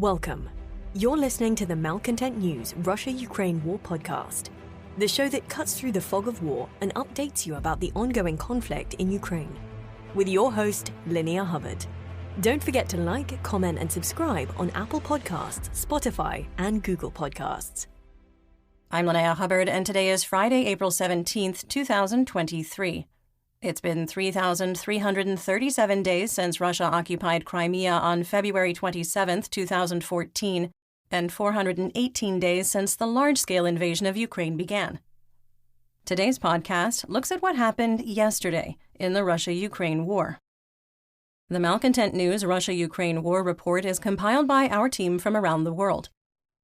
Welcome. You're listening to the Malcontent News Russia-Ukraine War podcast, the show that cuts through the fog of war and updates you about the ongoing conflict in Ukraine. With your host, Linnea Hubbard. Don't forget to like, comment, and subscribe on Apple Podcasts, Spotify, and Google Podcasts. I'm Linnea Hubbard, and today is Friday, April 17th, 2023. It's been 3,337 days since Russia occupied Crimea on February 27, 2014, and 418 days since the large-scale invasion of Ukraine began. Today's podcast looks at what happened yesterday in the Russia-Ukraine war. The Malcontent News Russia-Ukraine War Report is compiled by our team from around the world.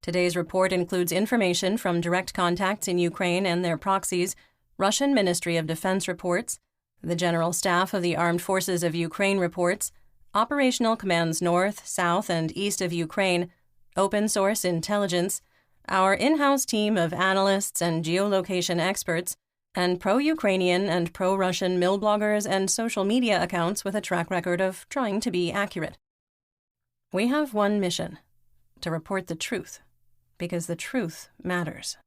Today's report includes information from direct contacts in Ukraine and their proxies, Russian Ministry of Defense reports, the General Staff of the Armed Forces of Ukraine reports, operational commands north, south, and east of Ukraine, open source intelligence, our in-house team of analysts and geolocation experts, and pro-Ukrainian and pro-Russian mill bloggers and social media accounts with a track record of trying to be accurate. We have one mission: to report the truth, because the truth matters.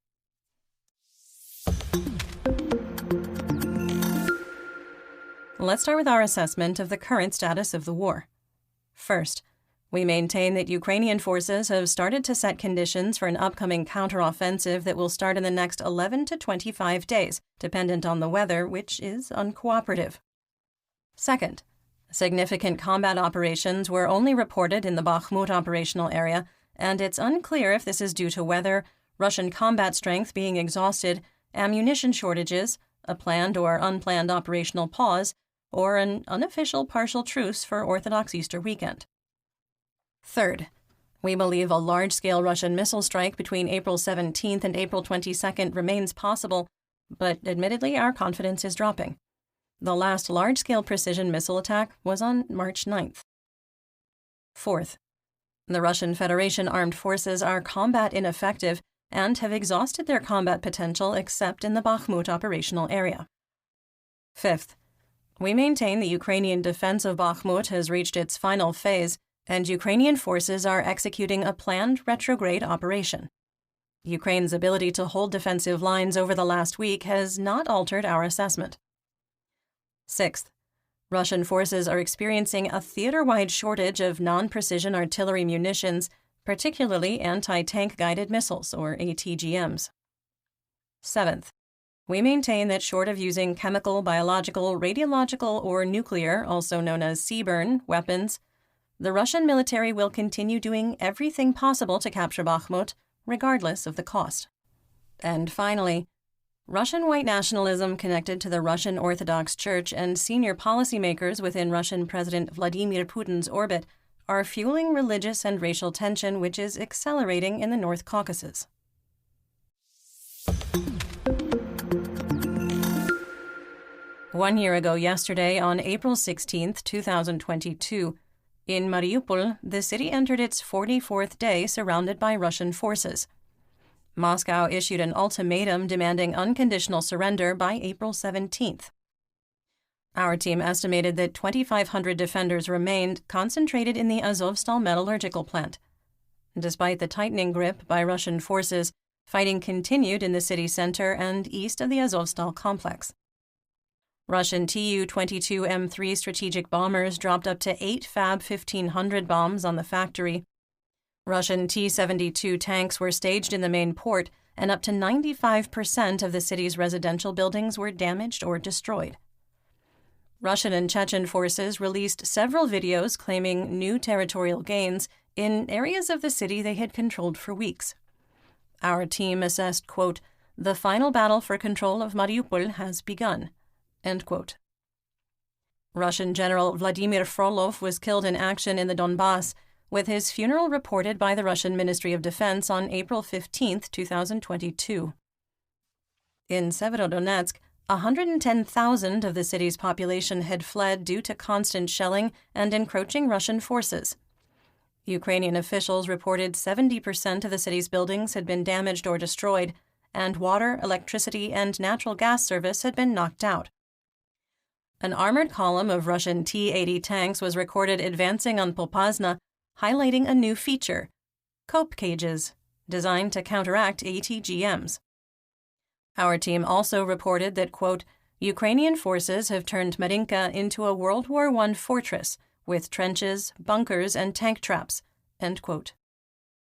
Let's start with our assessment of the current status of the war. First, we maintain that Ukrainian forces have started to set conditions for an upcoming counteroffensive that will start in the next 11 to 25 days, dependent on the weather, which is uncooperative. Second, significant combat operations were only reported in the Bakhmut operational area, and it's unclear if this is due to weather, Russian combat strength being exhausted, ammunition shortages, a planned or unplanned operational pause, or an unofficial partial truce for Orthodox Easter weekend. Third, we believe a large-scale Russian missile strike between April 17th and April 22nd remains possible, but admittedly our confidence is dropping. The last large-scale precision missile attack was on March 9th. Fourth, the Russian Federation armed forces are combat ineffective and have exhausted their combat potential except in the Bakhmut operational area. Fifth, we maintain the Ukrainian defense of Bakhmut has reached its final phase, and Ukrainian forces are executing a planned retrograde operation. Ukraine's ability to hold defensive lines over the last week has not altered our assessment. Sixth, Russian forces are experiencing a theater-wide shortage of non-precision artillery munitions, particularly anti-tank guided missiles, or ATGMs. Seventh, we maintain that short of using chemical, biological, radiological, or nuclear, also known as CBRN, weapons, the Russian military will continue doing everything possible to capture Bakhmut, regardless of the cost. And finally, Russian white nationalism connected to the Russian Orthodox Church and senior policymakers within Russian President Vladimir Putin's orbit are fueling religious and racial tension, which is accelerating in the North Caucasus. One year ago yesterday, on April 16, 2022, in Mariupol, the city entered its 44th day surrounded by Russian forces. Moscow issued an ultimatum demanding unconditional surrender by April 17th. Our team estimated that 2,500 defenders remained concentrated in the Azovstal metallurgical plant. Despite the tightening grip by Russian forces, fighting continued in the city center and east of the Azovstal complex. Russian Tu-22M3 strategic bombers dropped up to 8 Fab 1500 bombs on the factory. Russian T-72 tanks were staged in the main port, and up to 95% of the city's residential buildings were damaged or destroyed. Russian and Chechen forces released several videos claiming new territorial gains in areas of the city they had controlled for weeks. Our team assessed, quote, "The final battle for control of Mariupol has begun," end quote. Russian General Vladimir Frolov was killed in action in the Donbass, with his funeral reported by the Russian Ministry of Defense on April 15, 2022. In Severodonetsk, 110,000 of the city's population had fled due to constant shelling and encroaching Russian forces. Ukrainian officials reported 70% of the city's buildings had been damaged or destroyed, and water, electricity, and natural gas service had been knocked out. An armored column of Russian T-80 tanks was recorded advancing on Popasna, highlighting a new feature, cope cages, designed to counteract ATGMs. Our team also reported that, quote, Ukrainian forces have turned Marinka into a World War I fortress with trenches, bunkers, and tank traps, end quote.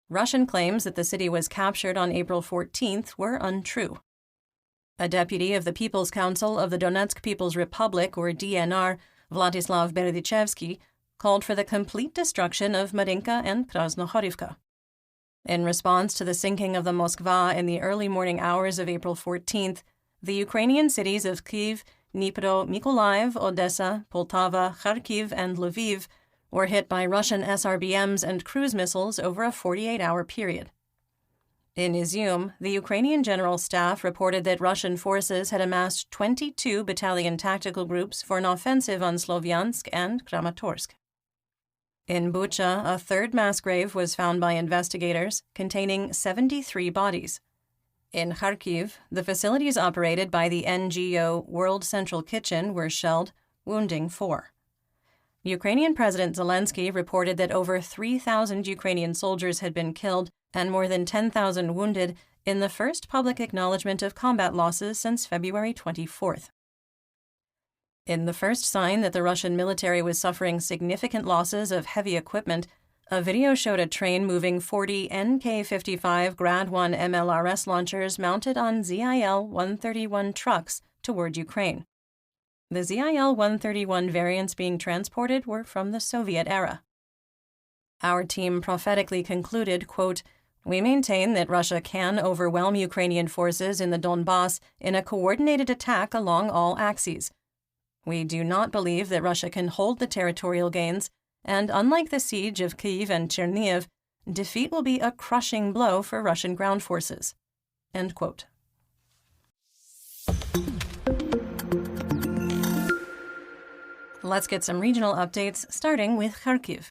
Russian claims that the city was captured on April 14th were untrue. A deputy of the People's Council of the Donetsk People's Republic, or DNR, Vladislav Berdychevsky, called for the complete destruction of Marinka and Krasnohorivka. In response to the sinking of the Moskva in the early morning hours of April 14th, the Ukrainian cities of Kyiv, Dnipro, Mykolaiv, Odessa, Poltava, Kharkiv, and Lviv were hit by Russian SRBMs and cruise missiles over a 48-hour period. In Izium, the Ukrainian General Staff reported that Russian forces had amassed 22 battalion tactical groups for an offensive on Slovyansk and Kramatorsk. In Bucha, a third mass grave was found by investigators, containing 73 bodies. In Kharkiv, the facilities operated by the NGO World Central Kitchen were shelled, wounding 4. Ukrainian President Zelensky reported that over 3,000 Ukrainian soldiers had been killed and more than 10,000 wounded in the first public acknowledgement of combat losses since February 24th. In the first sign that the Russian military was suffering significant losses of heavy equipment, a video showed a train moving 40 NK-55 Grad 1 MLRS launchers mounted on ZIL-131 trucks toward Ukraine. The ZIL-131 variants being transported were from the Soviet era. Our team prophetically concluded, quote, We maintain that Russia can overwhelm Ukrainian forces in the Donbass in a coordinated attack along all axes. We do not believe that Russia can hold the territorial gains, and unlike the siege of Kyiv and Chernihiv, defeat will be a crushing blow for Russian ground forces. End quote. Let's get some regional updates, starting with Kharkiv.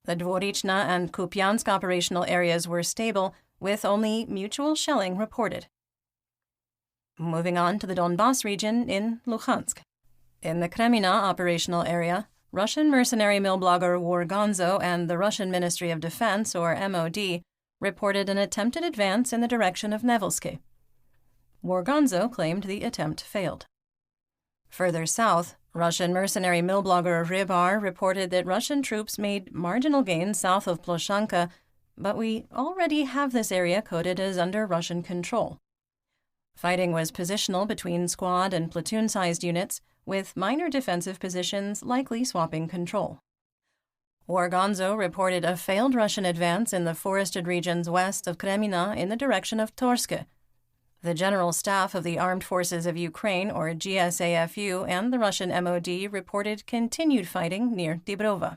The Dvorichna and Kupiansk operational areas were stable, with only mutual shelling reported. Moving on to the Donbass region in Luhansk. In the Kremina operational area, Russian mercenary mill blogger Wargonzo and the Russian Ministry of Defense, or MOD, reported an attempted advance in the direction of Nevelske. Wargonzo claimed the attempt failed. Further south, Russian mercenary mill blogger Rybar reported that Russian troops made marginal gains south of Ploshanka, but we already have this area coded as under Russian control. Fighting was positional between squad and platoon-sized units, with minor defensive positions likely swapping control. Wargonzo reported a failed Russian advance in the forested regions west of Kremina in the direction of Torske. The General Staff of the Armed Forces of Ukraine, or GSAFU, and the Russian MOD reported continued fighting near Dibrova.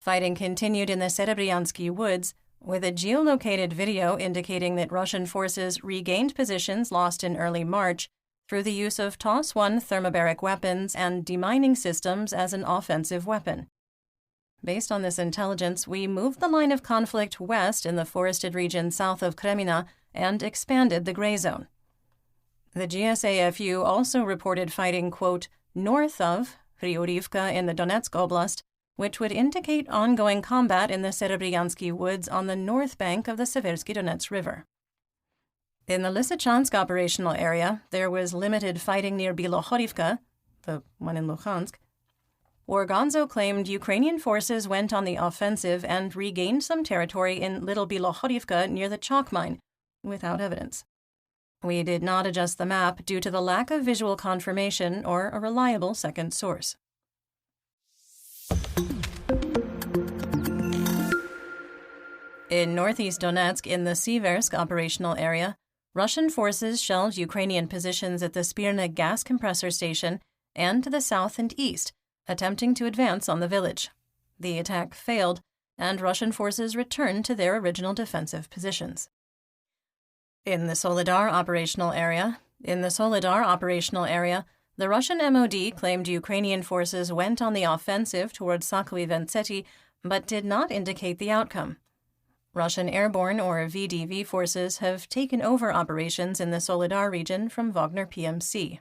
Fighting continued in the Serebryansky woods, with a geolocated video indicating that Russian forces regained positions lost in early March through the use of TOS-1 thermobaric weapons and demining systems as an offensive weapon. Based on this intelligence, we moved the line of conflict west in the forested region south of Kremina and expanded the gray zone. The GSAFU also reported fighting, quote, north of Kryurivka in the Donetsk Oblast, which would indicate ongoing combat in the Serebryansky woods on the north bank of the Seversky Donets River. In the Lysychansk operational area, there was limited fighting near Bilohorivka, the one in Luhansk. Wargonzo claimed Ukrainian forces went on the offensive and regained some territory in Little Bilohorivka near the chalk mine, without evidence. We did not adjust the map due to the lack of visual confirmation or a reliable second source. In northeast Donetsk, in the Siversk operational area, Russian forces shelled Ukrainian positions at the Spirna gas compressor station and to the south and east, attempting to advance on the village. The attack failed, and Russian forces returned to their original defensive positions. In the Soledar operational area, the Russian MOD claimed Ukrainian forces went on the offensive toward Sakwy Ventseti, but did not indicate the outcome. Russian airborne, or VDV, forces have taken over operations in the Soledar region from Wagner PMC.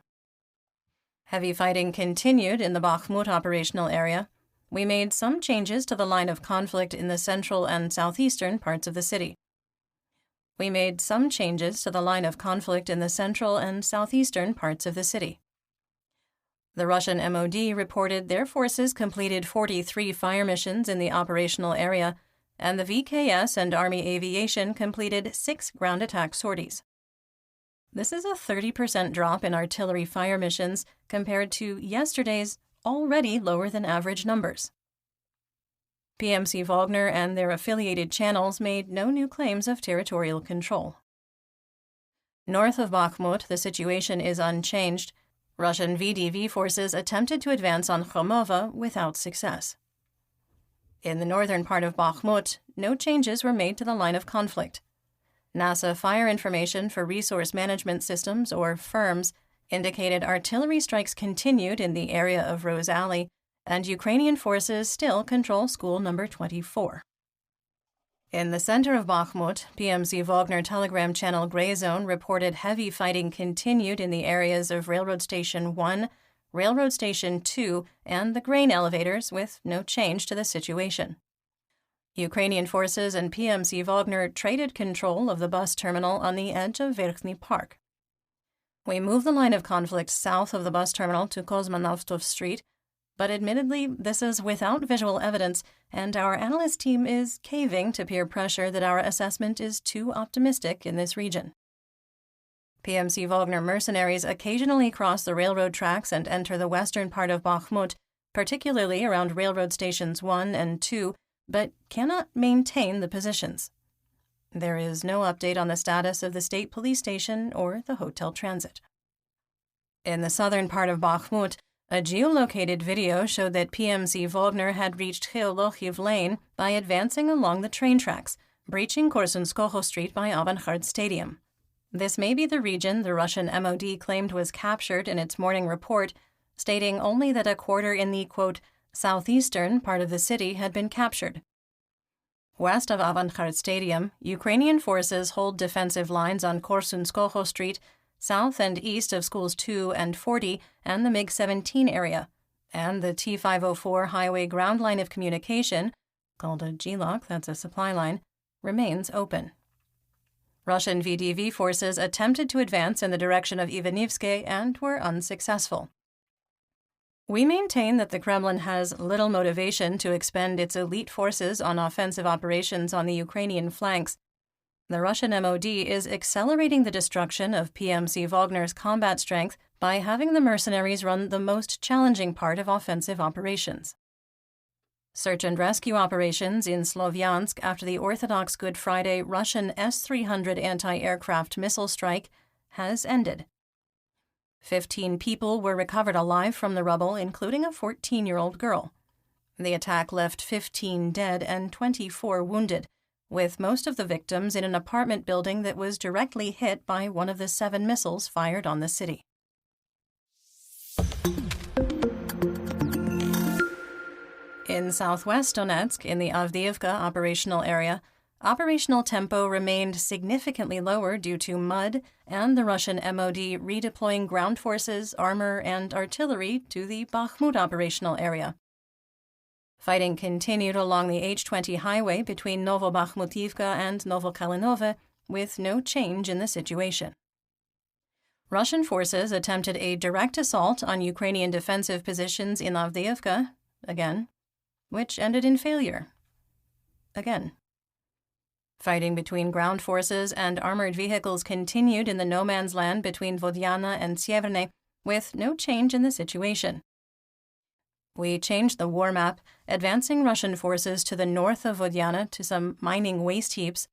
Heavy fighting continued in the Bakhmut operational area. We made some changes to the line of conflict in the central and southeastern parts of the city. We made some changes to the line of conflict in the central and southeastern parts of the city. The Russian MOD reported their forces completed 43 fire missions in the operational area, and the VKS and Army Aviation completed 6 ground attack sorties. This is a 30% drop in artillery fire missions compared to yesterday's already lower than average numbers. PMC Wagner and their affiliated channels made no new claims of territorial control. North of Bakhmut, the situation is unchanged. Russian VDV forces attempted to advance on Khomova without success. In the northern part of Bakhmut, no changes were made to the line of conflict. NASA Fire Information for Resource Management Systems, or FIRMS, indicated artillery strikes continued in the area of Rose Alley, and Ukrainian forces still control school number 24. In the center of Bakhmut, PMC Wagner Telegram channel Gray Zone reported heavy fighting continued in the areas of Railroad Station 1, Railroad Station 2, and the grain elevators, with no change to the situation. Ukrainian forces and PMC Wagner traded control of the bus terminal on the edge of Verkhny Park. We moved the line of conflict south of the bus terminal to Kozmanovtov Street, but admittedly, this is without visual evidence, and our analyst team is caving to peer pressure that our assessment is too optimistic in this region. PMC Wagner mercenaries occasionally cross the railroad tracks and enter the western part of Bakhmut, particularly around railroad stations 1 and 2, but cannot maintain the positions. There is no update on the status of the state police station or the hotel transit. In the southern part of Bakhmut, a geolocated video showed that PMC Wagner had reached Kheolochiv Lane by advancing along the train tracks, breaching Korsunskoho Street by Avangard Stadium. This may be the region the Russian MOD claimed was captured in its morning report, stating only that a quarter in the, quote, southeastern part of the city had been captured. West of Avangard Stadium, Ukrainian forces hold defensive lines on Korsunskoho Street, south and east of schools 2 and 40 and the MiG-17 area, and the T-504 highway ground line of communication, called a GLOC, that's a supply line, remains open. Russian VDV forces attempted to advance in the direction of Ivanivske and were unsuccessful. We maintain that the Kremlin has little motivation to expend its elite forces on offensive operations on the Ukrainian flanks. The Russian MOD is accelerating the destruction of PMC Wagner's combat strength by having the mercenaries run the most challenging part of offensive operations. Search and rescue operations in Slovyansk after the Orthodox Good Friday Russian S-300 anti-aircraft missile strike has ended. 15 people were recovered alive from the rubble, including a 14-year-old girl. The attack left 15 dead and 24 wounded, with most of the victims in an apartment building that was directly hit by one of the 7 missiles fired on the city. In southwest Donetsk, in the Avdiivka operational area, operational tempo remained significantly lower due to mud and the Russian MOD redeploying ground forces, armor, and artillery to the Bakhmut operational area. Fighting continued along the H-20 highway between Novobakhmutivka and Novokalinove, with no change in the situation. Russian forces attempted a direct assault on Ukrainian defensive positions in Avdiivka, again, which ended in failure, again. Fighting between ground forces and armored vehicles continued in the no-man's land between Vodyana and Sieverne, with no change in the situation. We changed the war map, advancing Russian forces to the north of Vodyana to some mining waste heaps.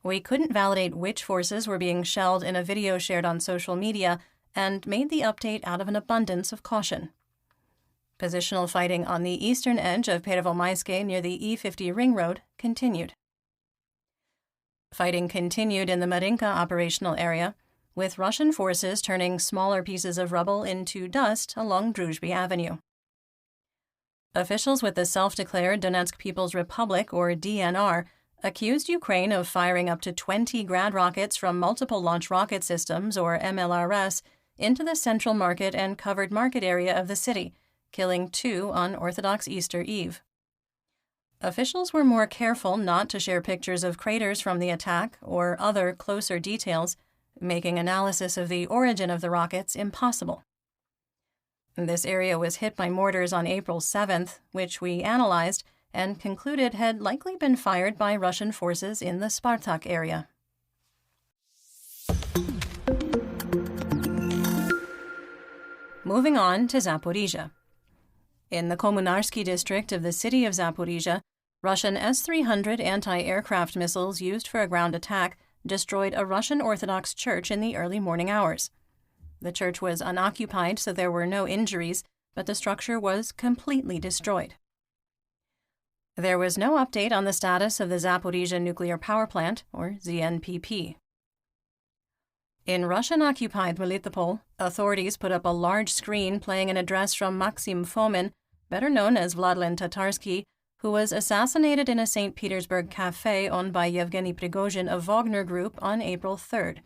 We couldn't validate which forces were being shelled in a video shared on social media, and made the update out of an abundance of caution. Positional fighting on the eastern edge of Pervomayske near the E50 ring road continued. Fighting continued in the Marinka operational area, with Russian forces turning smaller pieces of rubble into dust along Druzhby Avenue. Officials with the self-declared Donetsk People's Republic, or DNR, accused Ukraine of firing up to 20 Grad rockets from multiple launch rocket systems, or MLRS, into the central market and covered market area of the city, killing 2 on Orthodox Easter Eve. Officials were more careful not to share pictures of craters from the attack or other closer details, making analysis of the origin of the rockets impossible. This area was hit by mortars on April 7th, which we analyzed and concluded had likely been fired by Russian forces in the Spartak area. Moving on to Zaporizhia. In the Komunarsky district of the city of Zaporizhia, Russian S-300 anti-aircraft missiles used for a ground attack destroyed a Russian Orthodox church in the early morning hours. The church was unoccupied, so there were no injuries, but the structure was completely destroyed. There was no update on the status of the Zaporizhia nuclear power plant, or ZNPP. In Russian-occupied Melitopol, authorities put up a large screen playing an address from Maxim Fomin, better known as Vladlen Tatarsky, who was assassinated in a St. Petersburg cafe owned by Yevgeny Prigozhin of Wagner Group on April 3rd.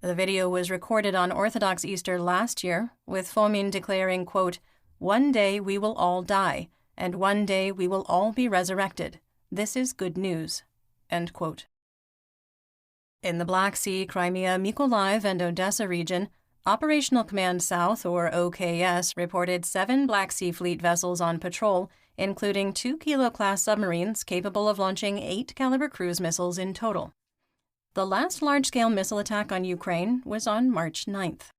The video was recorded on Orthodox Easter last year, with Fomin declaring, quote, "One day we will all die, and one day we will all be resurrected. This is good news," end quote. In the Black Sea, Crimea, Mykolaiv, and Odessa region, Operational Command South, or OKS, reported 7 Black Sea Fleet vessels on patrol, including 2 Kilo-class submarines capable of launching 8-caliber cruise missiles in total. The last large-scale missile attack on Ukraine was on March 9th.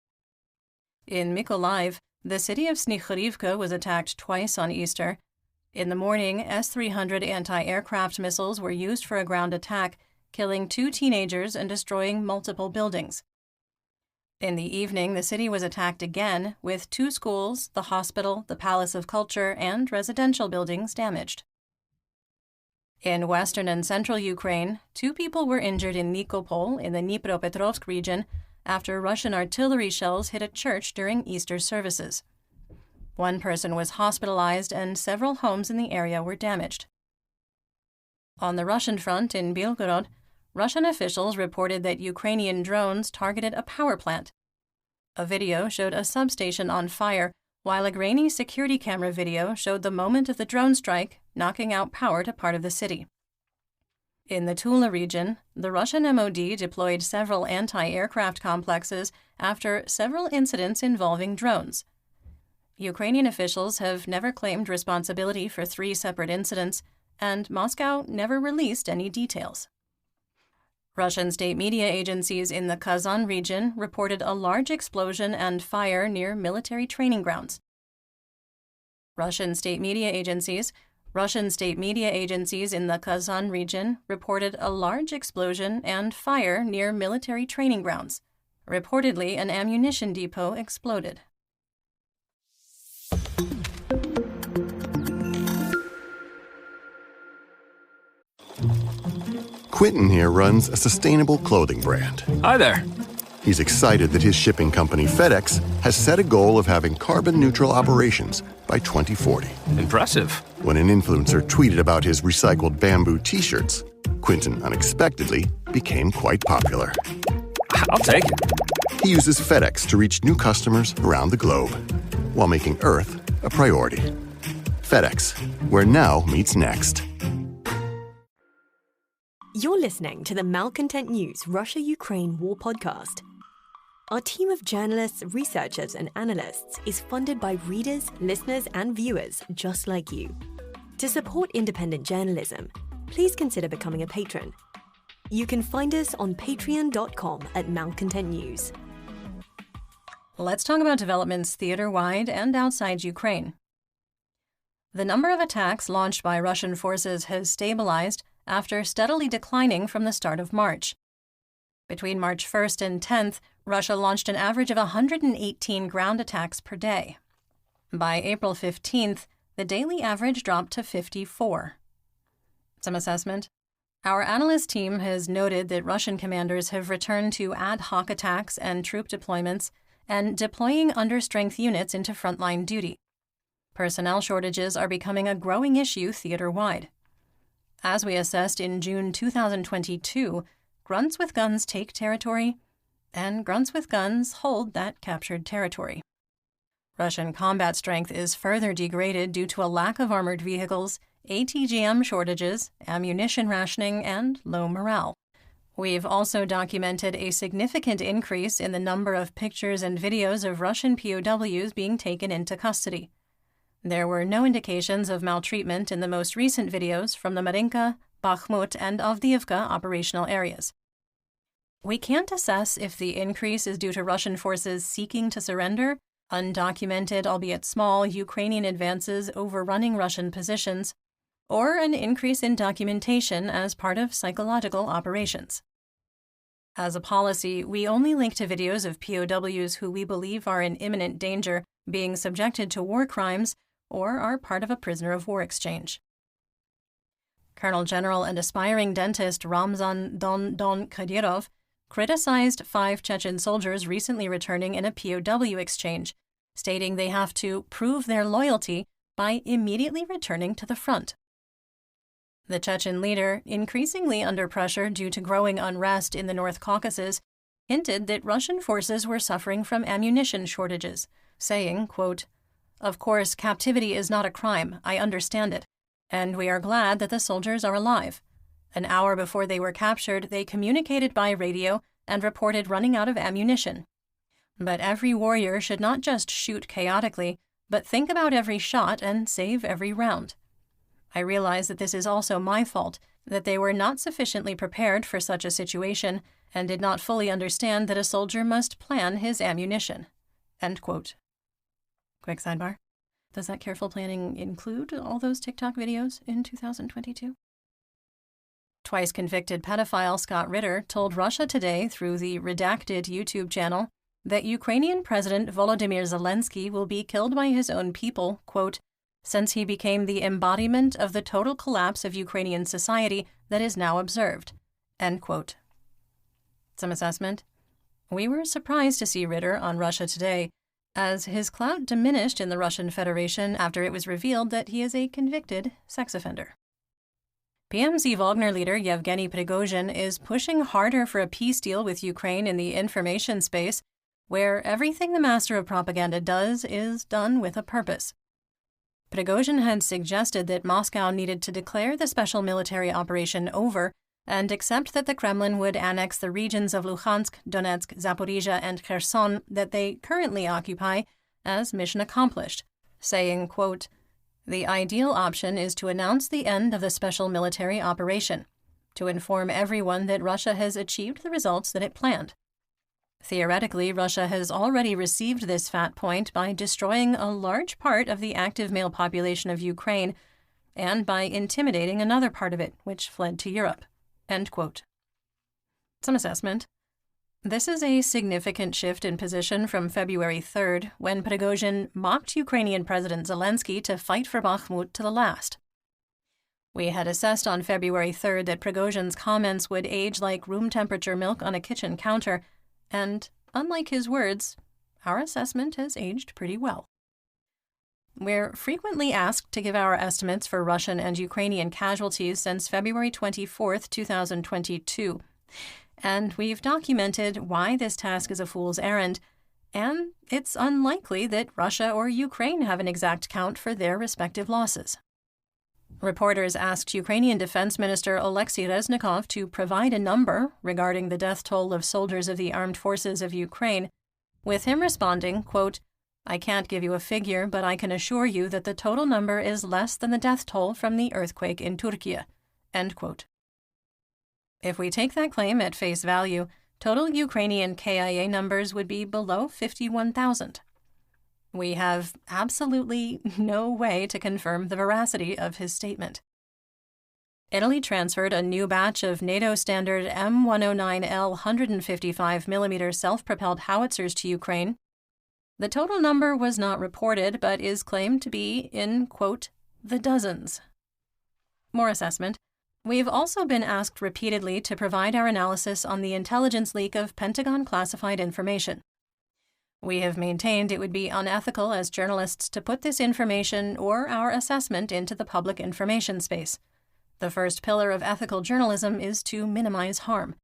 In Mykolaiv, the city of Snihurivka was attacked twice on Easter. In the morning, S-300 anti-aircraft missiles were used for a ground attack, killing 2 teenagers and destroying multiple buildings. In the evening, the city was attacked again, with 2 schools, the hospital, the Palace of Culture, and residential buildings damaged. In western and central Ukraine, 2 people were injured in Nikopol in the Dnipropetrovsk region after Russian artillery shells hit a church during Easter services. 1 person was hospitalized and several homes in the area were damaged. On the Russian front in Belgorod, Russian officials reported that Ukrainian drones targeted a power plant. A video showed a substation on fire, while a grainy security camera video showed the moment of the drone strike, knocking out power to part of the city. In the Tula region, the Russian MOD deployed several anti-aircraft complexes after several incidents involving drones. Ukrainian officials have never claimed responsibility for 3 separate incidents, and Moscow never released any details. Russian state media agencies in the Kazan region reported a large explosion and fire near military training grounds. Russian state media agencies in the Kazan region reported a large explosion and fire near military training grounds. Reportedly, an ammunition depot exploded. Quentin here runs a sustainable clothing brand. Hi there. He's excited that his shipping company, FedEx, has set a goal of having carbon-neutral operations by 2040. Impressive. When an influencer tweeted about his recycled bamboo T-shirts, Quentin unexpectedly became quite popular. I'll take it. He uses FedEx to reach new customers around the globe, while making Earth a priority. FedEx, where now meets next. You're listening to the Malcontent News Russia-Ukraine War podcast. Our team of journalists, researchers, and analysts is funded by readers, listeners, and viewers just like you. To support independent journalism, please consider becoming a patron. You can find us on patreon.com/Malcontent News. Let's talk about developments theater-wide and outside Ukraine. The number of attacks launched by Russian forces has stabilized after steadily declining from the start of March. Between March 1st and 10th, Russia launched an average of 118 ground attacks per day. By April 15th, the daily average dropped to 54. Some assessment. Our analyst team has noted that Russian commanders have returned to ad hoc attacks and troop deployments and deploying understrength units into frontline duty. Personnel shortages are becoming a growing issue theater-wide. As we assessed in June 2022, grunts with guns take territory, and grunts with guns hold that captured territory. Russian combat strength is further degraded due to a lack of armored vehicles, ATGM shortages, ammunition rationing, and low morale. We've also documented a significant increase in the number of pictures and videos of Russian POWs being taken into custody. There were no indications of maltreatment in the most recent videos from the Marinka, Bakhmut, and Avdiivka operational areas. We can't assess if the increase is due to Russian forces seeking to surrender, undocumented, albeit small, Ukrainian advances overrunning Russian positions, or an increase in documentation as part of psychological operations. As a policy, we only link to videos of POWs who we believe are in imminent danger, being subjected to war crimes, or are part of a prisoner of war exchange. Colonel General and aspiring dentist Ramzan Don Kadyrov criticized 5 Chechen soldiers recently returning in a POW exchange, stating they have to prove their loyalty by immediately returning to the front. The Chechen leader, increasingly under pressure due to growing unrest in the North Caucasus, hinted that Russian forces were suffering from ammunition shortages, saying, quote, "Of course, captivity is not a crime, I understand it, and we are glad that the soldiers are alive. An hour before they were captured, they communicated by radio and reported running out of ammunition. But every warrior should not just shoot chaotically, but think about every shot and save every round. I realize that this is also my fault, that they were not sufficiently prepared for such a situation and did not fully understand that a soldier must plan his ammunition." End quote. Quick sidebar. Does that careful planning include all those TikTok videos in 2022? Twice convicted pedophile Scott Ritter told Russia Today through the redacted YouTube channel that Ukrainian President Volodymyr Zelensky will be killed by his own people, quote, "since he became the embodiment of the total collapse of Ukrainian society that is now observed." End quote. Some assessment. We were surprised to see Ritter on Russia Today, as his clout diminished in the Russian Federation after it was revealed that he is a convicted sex offender. PMC Wagner leader Yevgeny Prigozhin is pushing harder for a peace deal with Ukraine in the information space, where everything the master of propaganda does is done with a purpose. Prigozhin had suggested that Moscow needed to declare the special military operation over and accept that the Kremlin would annex the regions of Luhansk, Donetsk, Zaporizhia, and Kherson that they currently occupy as mission accomplished, saying, quote, "The ideal option is to announce the end of the special military operation, to inform everyone that Russia has achieved the results that it planned. Theoretically, Russia has already received this fat point by destroying a large part of the active male population of Ukraine and by intimidating another part of it, which fled to Europe." End quote. Some assessment. This is a significant shift in position from February 3rd, when Prigozhin mocked Ukrainian President Zelensky to fight for Bakhmut to the last. We had assessed on February 3rd that Prigozhin's comments would age like room temperature milk on a kitchen counter, and, unlike his words, our assessment has aged pretty well. We're frequently asked to give our estimates for Russian and Ukrainian casualties since February 24th, 2022, and we've documented why this task is a fool's errand, and it's unlikely that Russia or Ukraine have an exact count for their respective losses. Reporters asked Ukrainian Defense Minister Oleksiy Reznikov to provide a number regarding the death toll of soldiers of the armed forces of Ukraine, with him responding, quote, "I can't give you a figure, but I can assure you that the total number is less than the death toll from the earthquake in Turkey." End quote. If we take that claim at face value, total Ukrainian KIA numbers would be below 51,000. We have absolutely no way to confirm the veracity of his statement. Italy transferred a new batch of NATO standard M109L 155mm self-propelled howitzers to Ukraine. The total number was not reported, but is claimed to be in, quote, the dozens. More assessment. We've also been asked repeatedly to provide our analysis on the intelligence leak of Pentagon-classified information. We have maintained it would be unethical as journalists to put this information or our assessment into the public information space. The first pillar of ethical journalism is to minimize harm.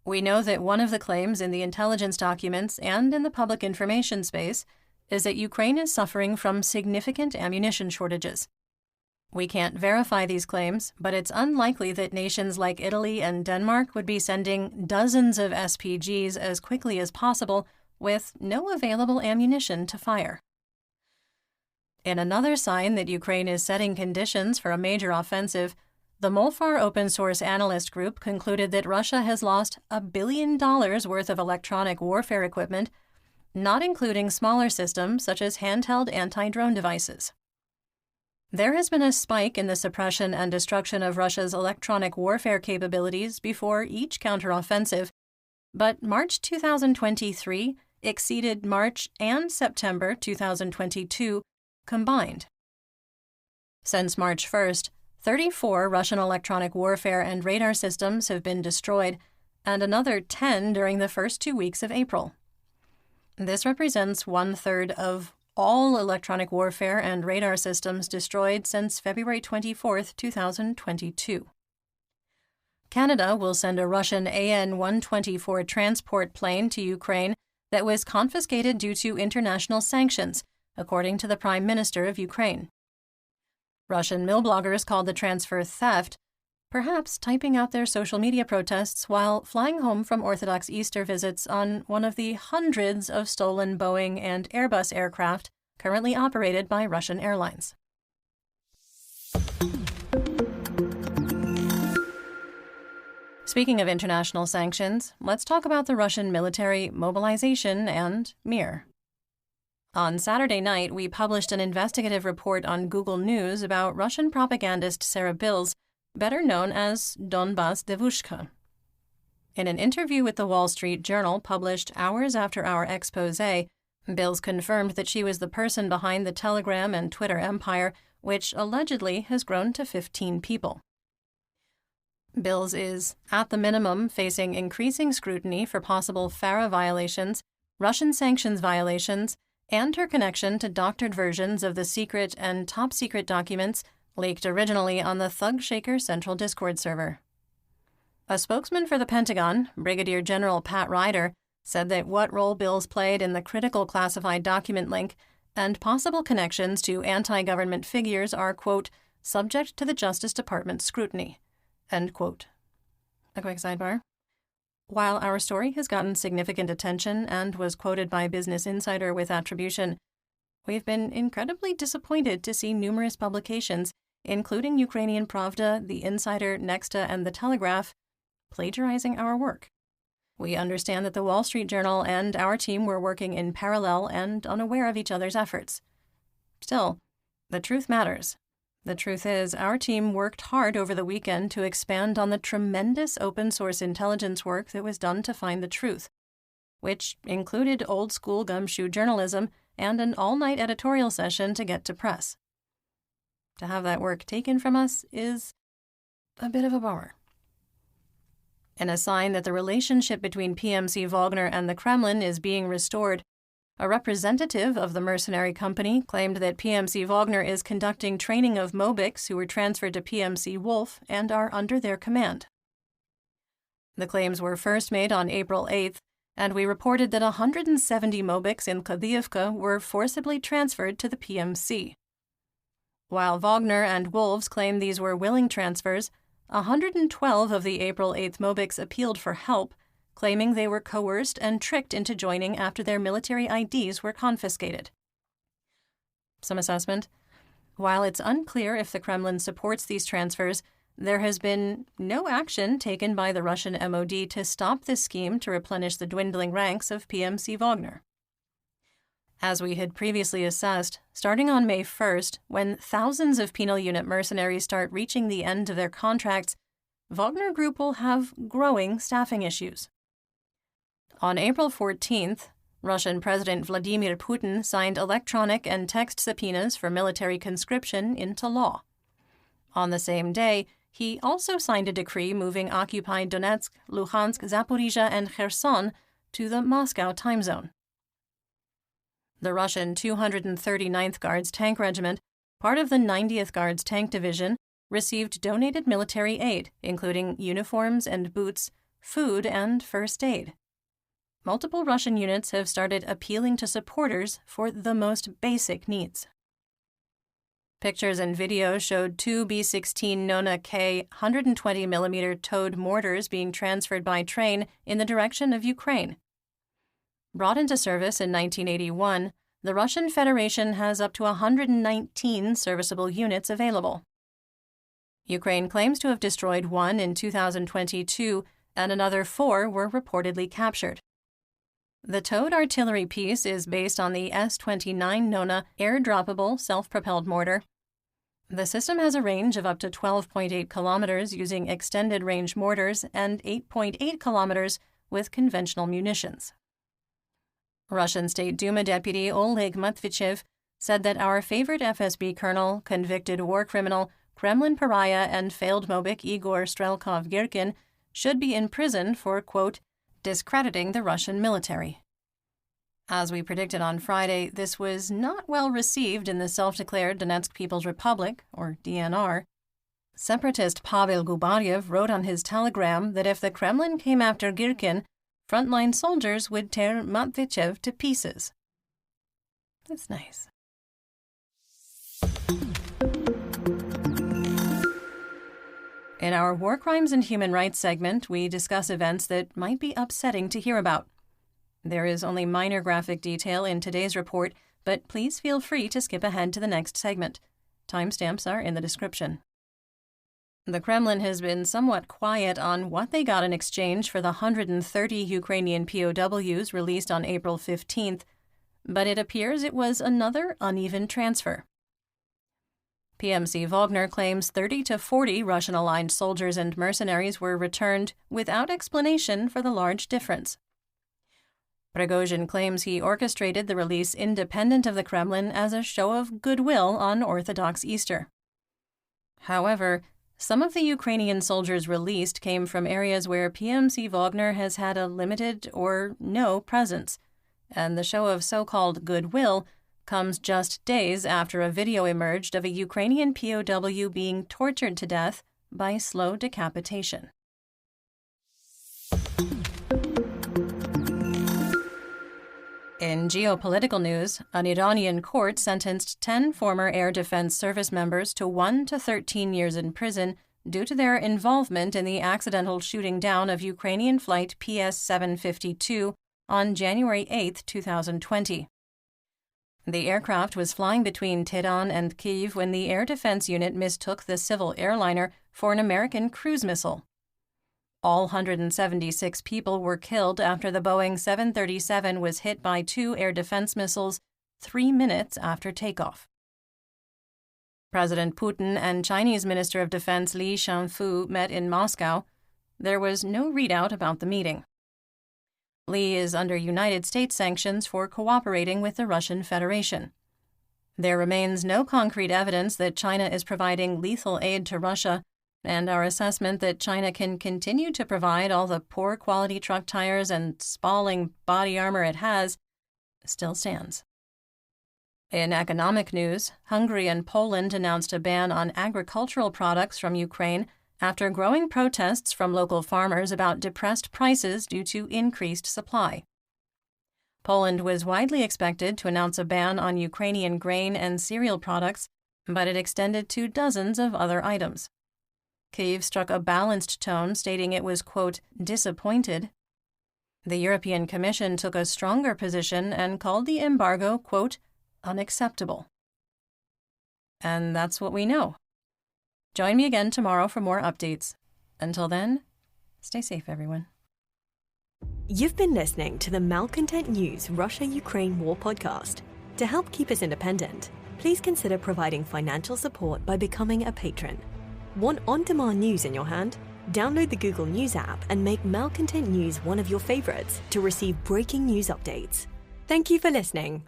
We know that one of the claims in the intelligence documents and in the public information space is that Ukraine is suffering from significant ammunition shortages. We can't verify these claims, but it's unlikely that nations like Italy and Denmark would be sending dozens of SPGs as quickly as possible with no available ammunition to fire. In another sign that Ukraine is setting conditions for a major offensive, the Molfar open source analyst group concluded that Russia has lost $1 billion worth of electronic warfare equipment, not including smaller systems such as handheld anti-drone devices. There has been a spike in the suppression and destruction of Russia's electronic warfare capabilities before each counteroffensive, but March 2023 exceeded March and September 2022 combined. Since March 1st, 34 Russian electronic warfare and radar systems have been destroyed, and another 10 during the first 2 weeks of April. This represents 1/3 of all electronic warfare and radar systems destroyed since February 24, 2022. Canada will send a Russian AN-124 transport plane to Ukraine that was confiscated due to international sanctions, according to the Prime Minister of Ukraine. Russian mill bloggers called the transfer theft, perhaps typing out their social media protests while flying home from Orthodox Easter visits on one of the hundreds of stolen Boeing and Airbus aircraft currently operated by Russian airlines. Speaking of international sanctions, let's talk about the Russian military mobilization and Mir. On Saturday night, we published an investigative report on Google News about Russian propagandist Sarah Bills, better known as Donbas Devushka. In an interview with the Wall Street Journal published hours after our exposé, Bills confirmed that she was the person behind the Telegram and Twitter empire, which allegedly has grown to 15 people. Bills is, at the minimum, facing increasing scrutiny for possible FARA violations, Russian sanctions violations, and her connection to doctored versions of the secret and top-secret documents leaked originally on the Thug Shaker Central Discord server. A spokesman for the Pentagon, Brigadier General Pat Ryder, said that what role Bills played in the critical classified document link and possible connections to anti-government figures are, quote, subject to the Justice Department's scrutiny, end quote. A quick sidebar. While our story has gotten significant attention and was quoted by Business Insider with attribution, we've been incredibly disappointed to see numerous publications, including Ukrainian Pravda, The Insider, Nexta, and The Telegraph, plagiarizing our work. We understand that the Wall Street Journal and our team were working in parallel and unaware of each other's efforts. Still, the truth matters. The truth is, our team worked hard over the weekend to expand on the tremendous open-source intelligence work that was done to find the truth, which included old-school gumshoe journalism and an all-night editorial session to get to press. To have that work taken from us is a bit of a bummer. In a sign that the relationship between PMC Wagner and the Kremlin is being restored, a representative of the mercenary company claimed that PMC Wagner is conducting training of Mobics who were transferred to PMC Wolf and are under their command. The claims were first made on April 8th, and we reported that 170 Mobics in Kadiivka were forcibly transferred to the PMC. While Wagner and Wolves claim these were willing transfers, 112 of the April 8th Mobics appealed for help, claiming they were coerced and tricked into joining after their military IDs were confiscated. Some assessment. While it's unclear if the Kremlin supports these transfers, there has been no action taken by the Russian MOD to stop this scheme to replenish the dwindling ranks of PMC Wagner. As we had previously assessed, starting on May 1st, when thousands of penal unit mercenaries start reaching the end of their contracts, Wagner Group will have growing staffing issues. On April 14th, Russian President Vladimir Putin signed electronic and text subpoenas for military conscription into law. On the same day, he also signed a decree moving occupied Donetsk, Luhansk, Zaporizhia, and Kherson to the Moscow time zone. The Russian 239th Guards Tank Regiment, part of the 90th Guards Tank Division, received donated military aid, including uniforms and boots, food, and first aid. multiple Russian units have started appealing to supporters for the most basic needs. Pictures and videos showed two B-16 Nona K 120mm towed mortars being transferred by train in the direction of Ukraine. Brought into service in 1981, the Russian Federation has up to 119 serviceable units available. Ukraine claims to have destroyed one in 2022, and another 4 were reportedly captured. The towed artillery piece is based on the S-29 Nona air-droppable self-propelled mortar. The system has a range of up to 12.8 kilometers using extended-range mortars and 8.8 kilometers with conventional munitions. Russian State Duma Deputy Oleg Matvichev said that our favorite FSB colonel, convicted war criminal, Kremlin pariah, and failed Mobik Igor Strelkov-Girkin should be in prison for, quote, discrediting the Russian military. As we predicted on Friday, this was not well received in the self-declared Donetsk People's Republic, or DNR. Separatist Pavel Gubaryev wrote on his telegram that if the Kremlin came after Girkin, frontline soldiers would tear Matvichev to pieces. That's nice. In our War Crimes and Human Rights segment, we discuss events that might be upsetting to hear about. There is only minor graphic detail in today's report, but please feel free to skip ahead to the next segment. Timestamps are in the description. The Kremlin has been somewhat quiet on what they got in exchange for the 130 Ukrainian POWs released on April 15th, but it appears it was another uneven transfer. PMC Wagner claims 30 to 40 Russian-aligned soldiers and mercenaries were returned without explanation for the large difference. Prigozhin claims he orchestrated the release independent of the Kremlin as a show of goodwill on Orthodox Easter. However, some of the Ukrainian soldiers released came from areas where PMC Wagner has had a limited or no presence, and the show of so-called goodwill comes just days after a video emerged of a Ukrainian POW being tortured to death by slow decapitation. In geopolitical news, an Iranian court sentenced 10 former Air Defense Service members to 1 to 13 years in prison due to their involvement in the accidental shooting down of Ukrainian flight PS-752 on January 8, 2020. The aircraft was flying between Tehran and Kyiv when the Air Defense Unit mistook the civil airliner for an American cruise missile. All 176 people were killed after the Boeing 737 was hit by 2 air defense missiles 3 minutes after takeoff. President Putin and Chinese Minister of Defense Li Shangfu met in Moscow. There was no readout about the meeting. Li is under United States sanctions for cooperating with the Russian Federation. There remains no concrete evidence that China is providing lethal aid to Russia, and our assessment that China can continue to provide all the poor quality truck tires and spalling body armor it has still stands. In economic news, Hungary and Poland announced a ban on agricultural products from Ukraine after growing protests from local farmers about depressed prices due to increased supply. Poland was widely expected to announce a ban on Ukrainian grain and cereal products, but it extended to dozens of other items. Kyiv struck a balanced tone, stating it was, quote, disappointed. The European Commission took a stronger position and called the embargo, quote, unacceptable. And that's what we know. Join me again tomorrow for more updates. Until then, stay safe, everyone. You've been listening to the Malcontent News Russia-Ukraine War podcast. To help keep us independent, please consider providing financial support by becoming a patron. Want on-demand news in your hand? Download the Google News app and make Malcontent News one of your favorites to receive breaking news updates. Thank you for listening.